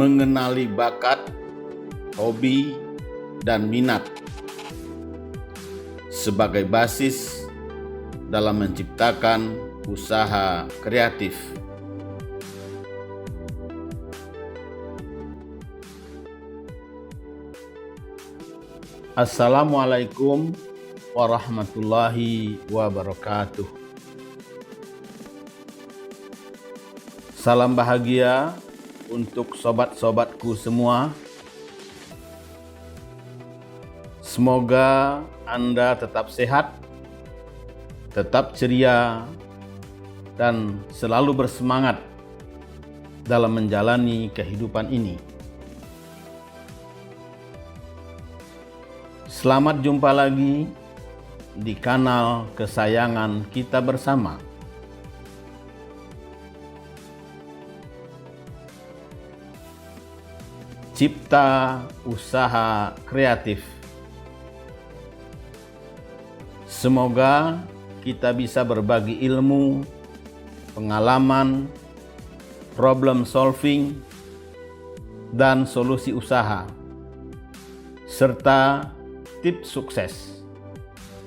mengenali bakat, hobi, dan minat sebagai basis dalam menciptakan usaha kreatif. Assalamualaikum warahmatullahi wabarakatuh. Salam bahagia untuk sobat-sobatku semua. Semoga Anda tetap sehat, tetap ceria, dan selalu bersemangat dalam menjalani kehidupan ini. Selamat jumpa lagi di kanal kesayangan kita bersama. Cipta Usaha Kreatif. Semoga kita bisa berbagi ilmu, pengalaman, problem solving, dan solusi usaha, serta tips sukses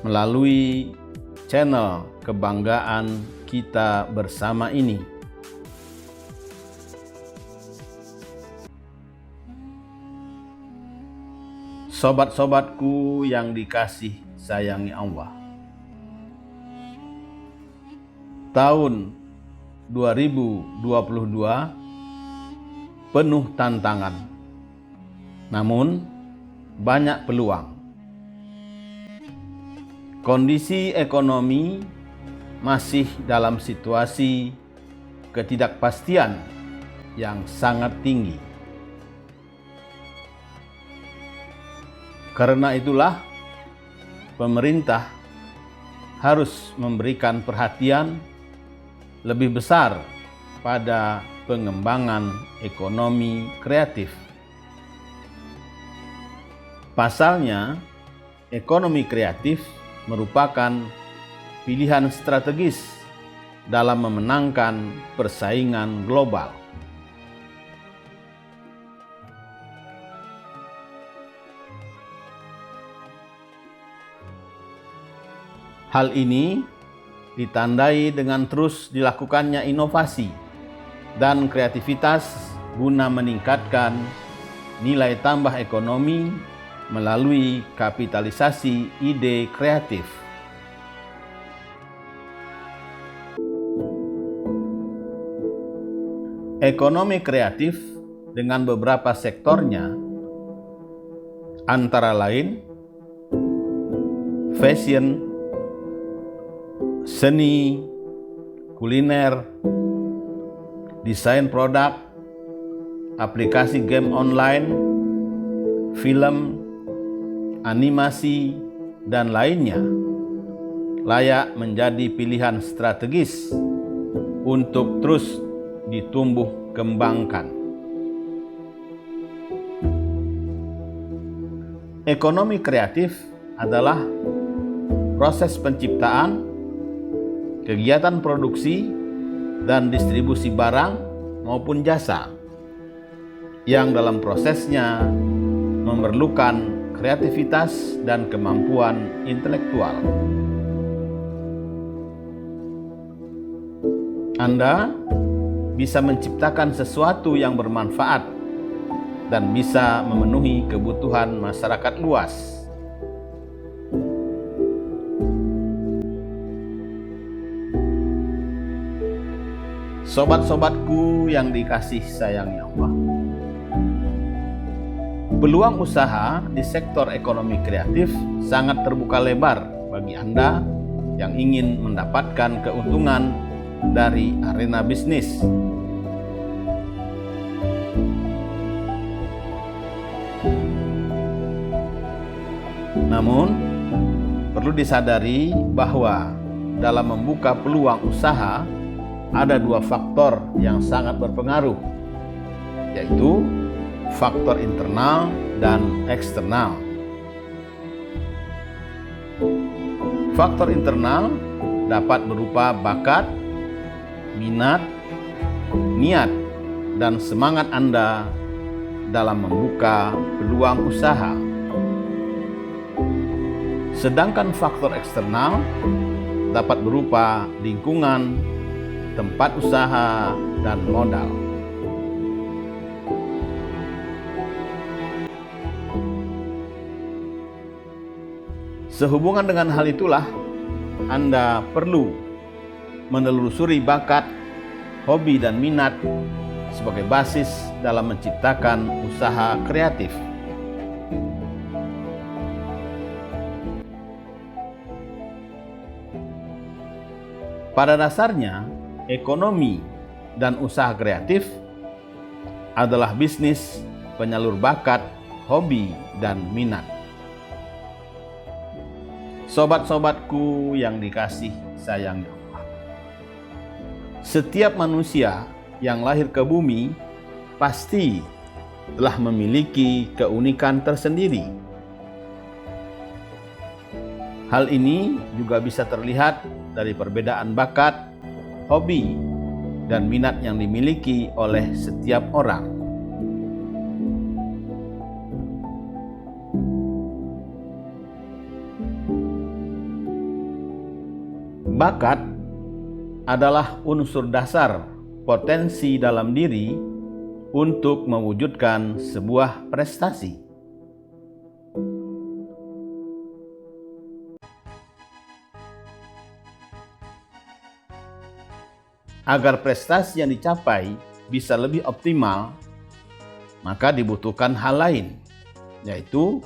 melalui channel kebanggaan kita bersama ini. Sobat-sobatku yang dikasih sayangi Allah, tahun 2022 penuh tantangan, namun banyak peluang. Kondisi ekonomi masih dalam situasi ketidakpastian yang sangat tinggi. Karena itulah, pemerintah harus memberikan perhatian lebih besar pada pengembangan ekonomi kreatif. Pasalnya, ekonomi kreatif merupakan pilihan strategis dalam memenangkan persaingan global. Hal ini ditandai dengan terus dilakukannya inovasi dan kreativitas guna meningkatkan nilai tambah ekonomi melalui kapitalisasi ide kreatif. Ekonomi kreatif dengan beberapa sektornya antara lain fashion, seni, kuliner, desain produk, aplikasi game online, film, animasi, dan lainnya layak menjadi pilihan strategis untuk terus ditumbuh kembangkan. Ekonomi kreatif adalah proses penciptaan, kegiatan produksi, dan distribusi barang maupun jasa yang dalam prosesnya memerlukan kreativitas dan kemampuan intelektual. Anda bisa menciptakan sesuatu yang bermanfaat dan bisa memenuhi kebutuhan masyarakat luas. Sobat-sobatku yang dikasih sayangi Allah, peluang usaha di sektor ekonomi kreatif sangat terbuka lebar bagi Anda yang ingin mendapatkan keuntungan dari arena bisnis. Namun, perlu disadari bahwa dalam membuka peluang usaha ada dua faktor yang sangat berpengaruh, yaitu faktor internal dan eksternal. Faktor internal dapat berupa bakat, minat, niat, dan semangat Anda dalam membuka peluang usaha. Sedangkan faktor eksternal dapat berupa lingkungan, tempat usaha, dan modal. Sehubungan dengan hal itulah, Anda perlu menelusuri bakat, hobi, dan minat sebagai basis dalam menciptakan usaha kreatif. Pada dasarnya, ekonomi dan usaha kreatif adalah bisnis penyalur bakat, hobi, dan minat. Sobat-sobatku yang dikasih sayang Allah, setiap manusia yang lahir ke bumi pasti telah memiliki keunikan tersendiri. Hal ini juga bisa terlihat dari perbedaan bakat, hobi, dan minat yang dimiliki oleh setiap orang. Bakat adalah unsur dasar potensi dalam diri untuk mewujudkan sebuah prestasi. Agar prestasi yang dicapai bisa lebih optimal, maka dibutuhkan hal lain, yaitu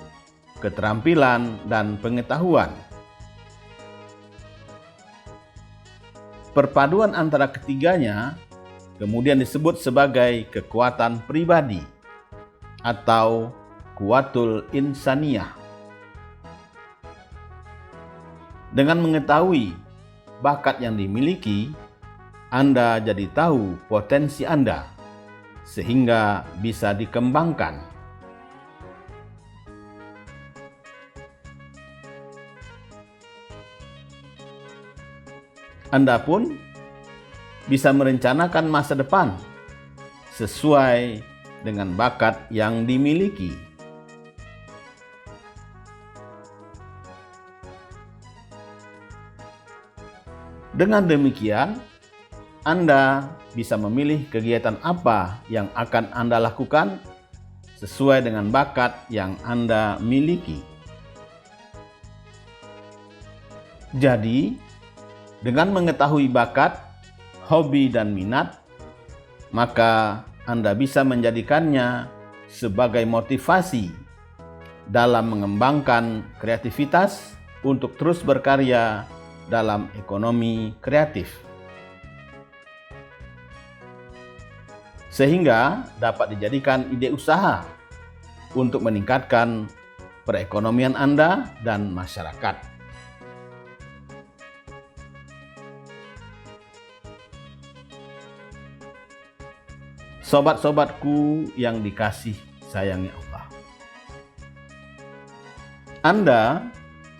keterampilan dan pengetahuan. Perpaduan antara ketiganya kemudian disebut sebagai kekuatan pribadi atau quwwatul insaniyah. Dengan mengetahui bakat yang dimiliki, Anda jadi tahu potensi Anda sehingga bisa dikembangkan. Anda pun bisa merencanakan masa depan sesuai dengan bakat yang dimiliki. Dengan demikian, Anda bisa memilih kegiatan apa yang akan Anda lakukan sesuai dengan bakat yang Anda miliki. Jadi, dengan mengetahui bakat, hobi, dan minat, maka Anda bisa menjadikannya sebagai motivasi dalam mengembangkan kreativitas untuk terus berkarya dalam ekonomi kreatif, sehingga dapat dijadikan ide usaha untuk meningkatkan perekonomian Anda dan masyarakat. Sobat-sobatku yang dikasih sayangi Allah, Anda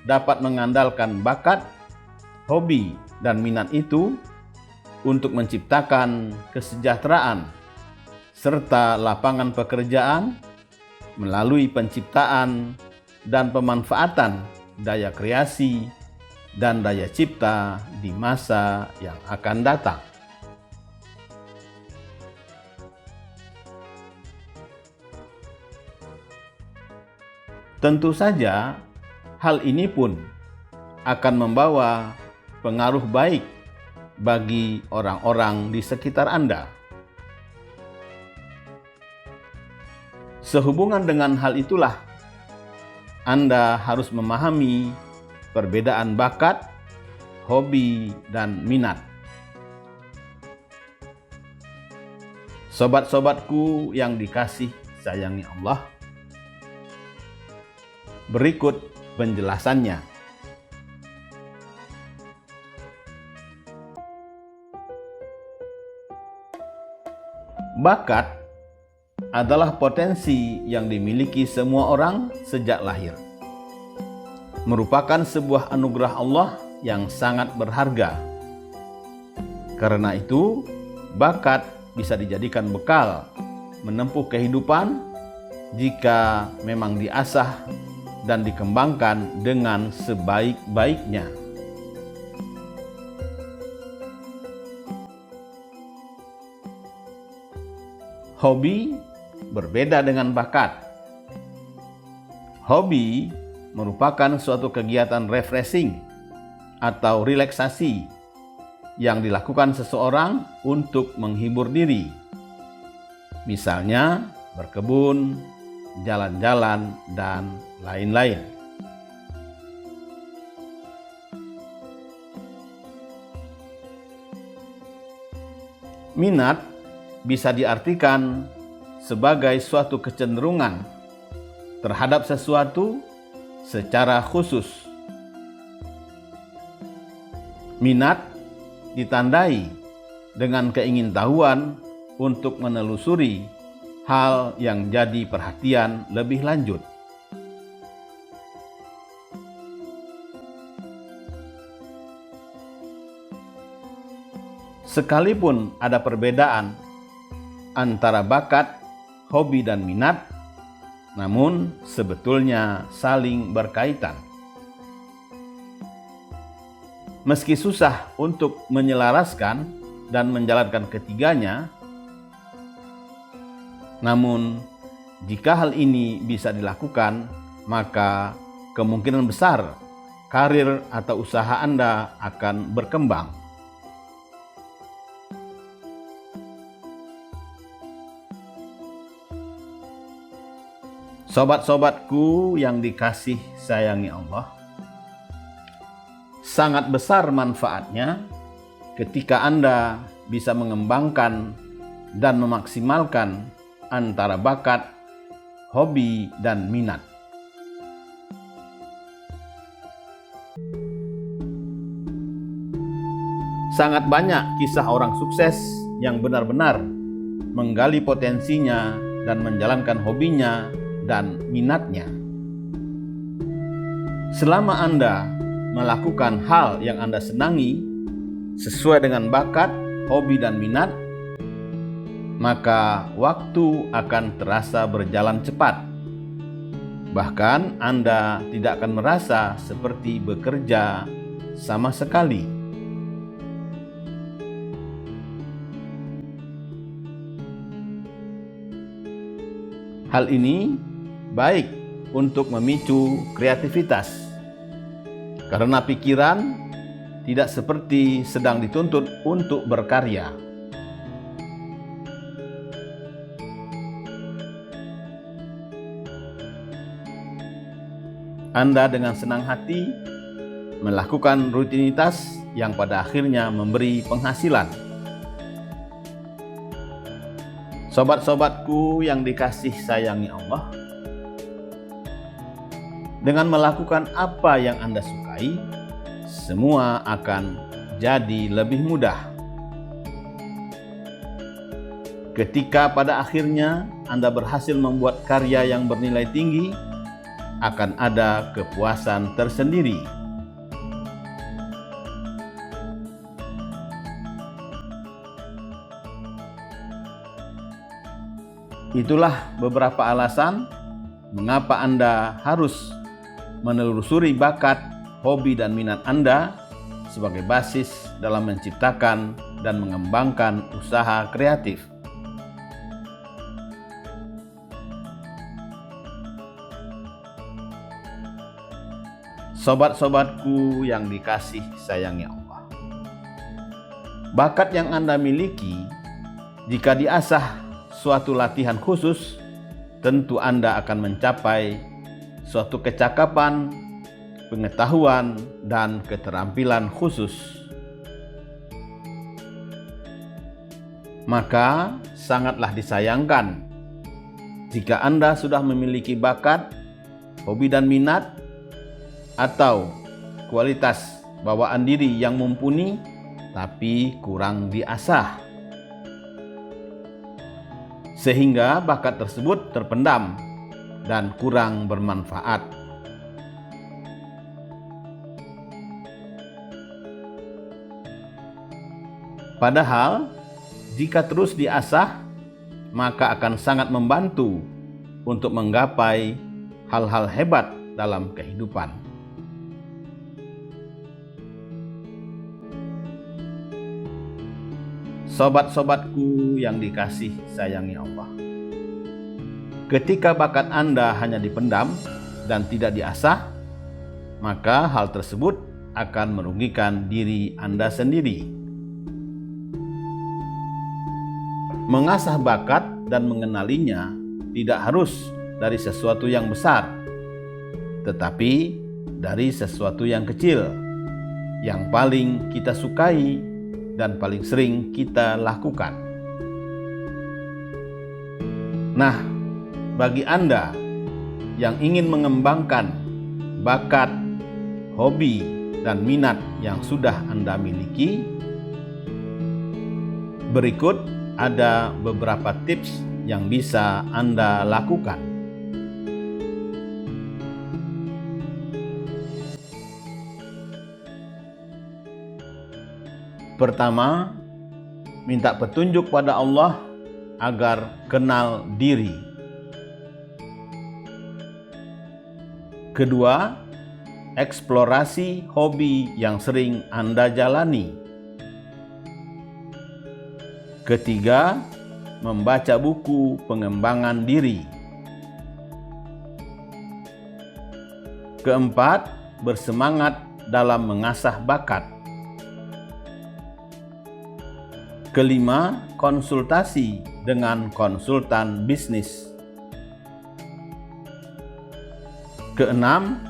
dapat mengandalkan bakat, hobi, dan minat itu untuk menciptakan kesejahteraan serta lapangan pekerjaan melalui penciptaan dan pemanfaatan daya kreasi dan daya cipta di masa yang akan datang. Tentu saja, hal ini pun akan membawa pengaruh baik bagi orang-orang di sekitar Anda. Sehubungan dengan hal itulah, Anda harus memahami perbedaan bakat, hobi, dan minat. Sobat-sobatku yang dikasih sayangi Allah, berikut penjelasannya. Bakat adalah potensi yang dimiliki semua orang sejak lahir. Merupakan sebuah anugerah Allah yang sangat berharga. Karena itu, bakat bisa dijadikan bekal menempuh kehidupan jika memang diasah dan dikembangkan dengan sebaik-baiknya. Hobi berbeda dengan bakat. Hobi merupakan suatu kegiatan refreshing atau relaksasi yang dilakukan seseorang untuk menghibur diri. Misalnya berkebun, jalan-jalan, dan lain-lain. Minat bisa diartikan sebagai suatu kecenderungan terhadap sesuatu secara khusus. Minat ditandai dengan keingintahuan untuk menelusuri hal yang jadi perhatian lebih lanjut. Sekalipun ada perbedaan antara bakat, hobi, dan minat, namun sebetulnya saling berkaitan. Meski susah untuk menyelaraskan dan menjalankan ketiganya, namun jika hal ini bisa dilakukan, maka kemungkinan besar karir atau usaha Anda akan berkembang. Sobat-sobatku yang dikasih sayangi Allah, sangat besar manfaatnya ketika Anda bisa mengembangkan dan memaksimalkan antara bakat, hobi, dan minat. Sangat banyak kisah orang sukses yang benar-benar menggali potensinya dan menjalankan hobinya dan minatnya. Selama Anda melakukan hal yang Anda senangi sesuai dengan bakat, hobi, dan minat, maka waktu akan terasa berjalan cepat. Bahkan Anda tidak akan merasa seperti bekerja sama sekali. Hal ini baik untuk memicu kreativitas, karena pikiran tidak seperti sedang dituntut untuk berkarya. Anda dengan senang hati melakukan rutinitas yang pada akhirnya memberi penghasilan. Sobat-sobatku yang dikasih sayangi Allah, dengan melakukan apa yang Anda sukai, semua akan jadi lebih mudah. Ketika pada akhirnya Anda berhasil membuat karya yang bernilai tinggi, akan ada kepuasan tersendiri. Itulah beberapa alasan mengapa Anda harus menelusuri bakat, hobi, dan minat Anda sebagai basis dalam menciptakan dan mengembangkan usaha kreatif. Sobat-sobatku yang dikasih sayangi Allah, bakat yang Anda miliki, jika diasah suatu latihan khusus, tentu Anda akan mencapai suatu kecakapan, pengetahuan, dan keterampilan khusus. Maka sangatlah disayangkan jika Anda sudah memiliki bakat, hobi, dan minat, atau kualitas bawaan diri yang mumpuni tapi kurang diasah, sehingga bakat tersebut terpendam dan kurang bermanfaat. Padahal jika terus diasah, maka akan sangat membantu untuk menggapai hal-hal hebat dalam kehidupan. Sobat-sobatku yang dikasih sayangi Allah, ketika bakat Anda hanya dipendam dan tidak diasah, maka hal tersebut akan merugikan diri Anda sendiri. Mengasah bakat dan mengenalinya tidak harus dari sesuatu yang besar, tetapi dari sesuatu yang kecil, yang paling kita sukai dan paling sering kita lakukan. Nah, bagi Anda yang ingin mengembangkan bakat, hobi, dan minat yang sudah Anda miliki, berikut ada beberapa tips yang bisa Anda lakukan. Pertama, minta petunjuk pada Allah agar kenal diri. Kedua, eksplorasi hobi yang sering Anda jalani. Ketiga, membaca buku pengembangan diri. Keempat, bersemangat dalam mengasah bakat. Kelima, konsultasi dengan konsultan bisnis. Keenam,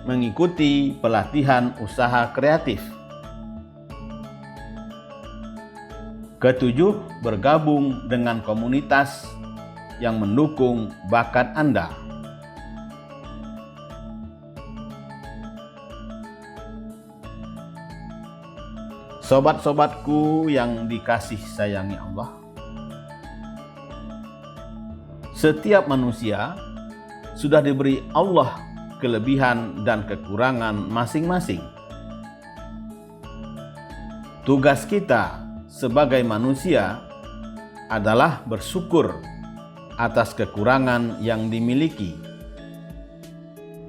mengikuti pelatihan usaha kreatif. Ketujuh, bergabung dengan komunitas yang mendukung bakat Anda. Sobat-sobatku yang dikasih sayangi Allah, setiap manusia sudah diberi Allah kelebihan dan kekurangan masing-masing. Tugas kita sebagai manusia adalah bersyukur atas kekurangan yang dimiliki.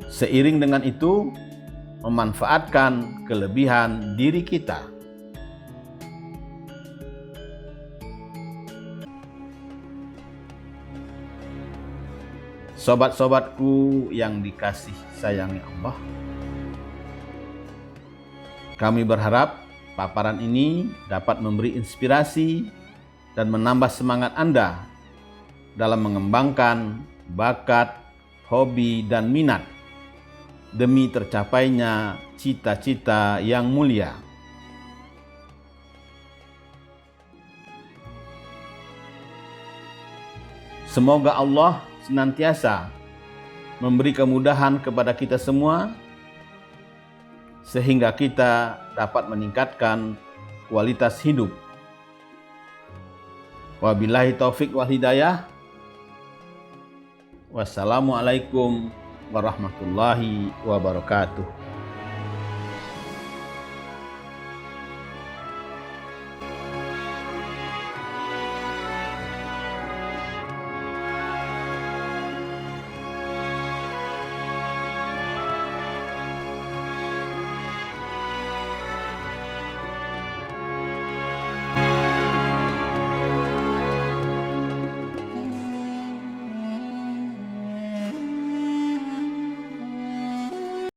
Seiring dengan itu, memanfaatkan kelebihan diri kita. Sobat-sobatku yang dikasih sayangi Allah, kami berharap paparan ini dapat memberi inspirasi dan menambah semangat Anda dalam mengembangkan bakat, hobi, dan minat demi tercapainya cita-cita yang mulia. Semoga Allah senantiasa memberi kemudahan kepada kita semua sehingga kita dapat meningkatkan kualitas hidup. Wabillahi taufik wal hidayah. Wassalamualaikum warahmatullahi wabarakatuh.